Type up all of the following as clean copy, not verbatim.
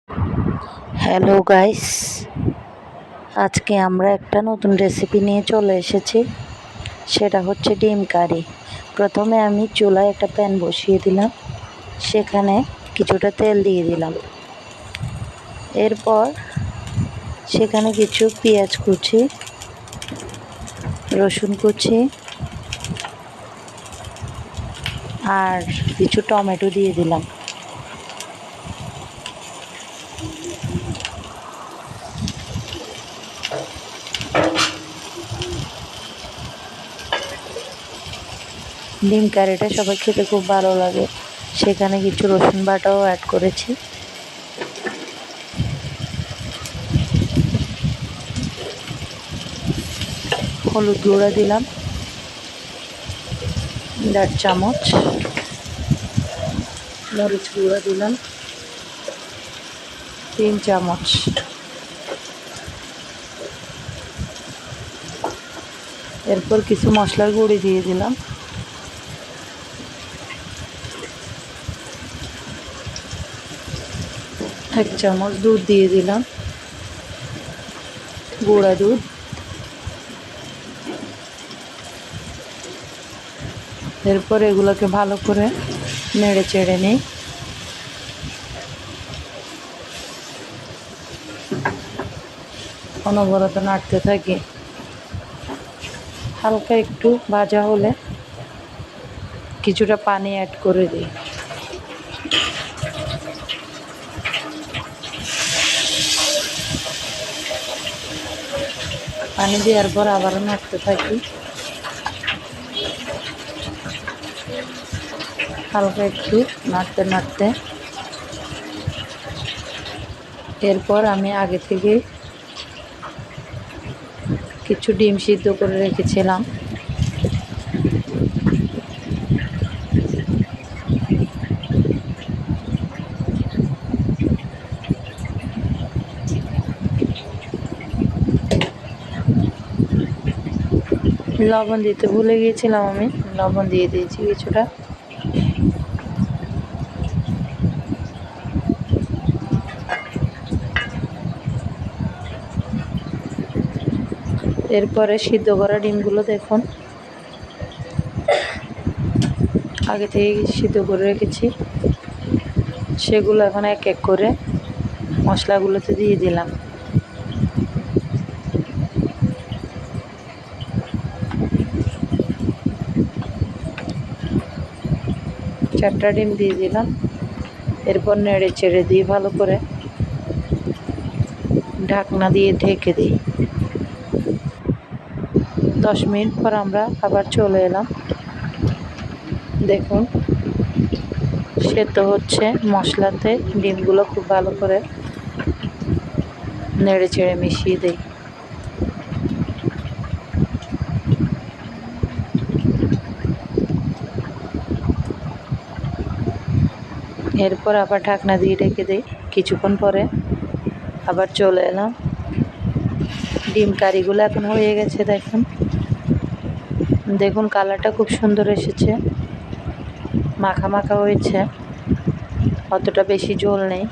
Hello guys, আজকে আমরা একটা নতুন রেসিপি নিয়ে চলে এসেছি। সেটা হচ্ছে ডিম কারি। প্রথমে আমি চুলায় একটা প্যান বসিয়ে দিলাম, সেখানে কিছুটা তেল দিয়ে দিলাম। এরপর সেখানে কিছু পেঁয়াজ কুচি, রসুন কুচি আর কিছু টমেটো দিয়ে দিলাম। ডিম কারিটা সবাই খেতে খুব ভালো লাগে, সেখানে কিছু রসুন বাটাও অ্যাড করেছি। হলুদ গুঁড়া দিলাম 1.5 চামচ, মরিচ গুঁড়া দিলাম 3 চামচ, এরপর কিছু মশলার গুঁড়ি দিয়ে দিলাম। এক চামচ দুধ দিয়ে দিলাম, গুঁড়া দুধ। এরপর এগুলোকে ভালো করে নেড়ে চেড়ে নিই। অনবরত নাড়তে থাকি। হালকা একটু ভাজা হলে কিছুটা পানি অ্যাড করে দিই। পানি দেওয়ার পর আবারও নাড়তে থাকি। হালকা একটু নাড়তে নাড়তে এরপর আমি আগে থেকে কিছু ডিম সিদ্ধ করে রেখেছিলাম, লবণ দিতে ভুলে গিয়েছিলাম, আমি লবণ দিয়ে দিয়েছি কিছুটা। এরপরে সিদ্ধ করা ডিমগুলো দেখুন আগে থেকে সিদ্ধ করে রেখেছি, সেগুলো এখন এক এক করে মশলাগুলোতে দিয়ে দিলাম। চারটা ডিম দিয়ে দিলাম। এরপর নেড়ে চেড়ে দিয়ে ভালো করে ঢাকনা দিয়ে ঢেকে দিই। 10 মিনিট পর আমরা আবার চলে এলাম। দেখুন সেদ্ধ হচ্ছে মশলাতে, ডিমগুলো খুব ভালো করে নেড়ে চেড়ে মিশিয়ে দিই। এরপর আবার ঢাকনা দিয়ে ঢেকে দিই। কিছুক্ষণ পরে আবার চলে এলাম। ডিম কারিগুলো এখন হয়ে গেছে। দেখুন দেখুন কালারটা খুব সুন্দর এসেছে, মাখা মাখা হয়েছে, অতটা বেশি ঝোল নেই।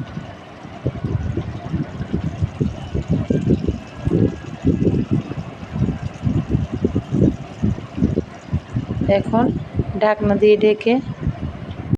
এখন ঢাকনা দিয়ে ঢেকে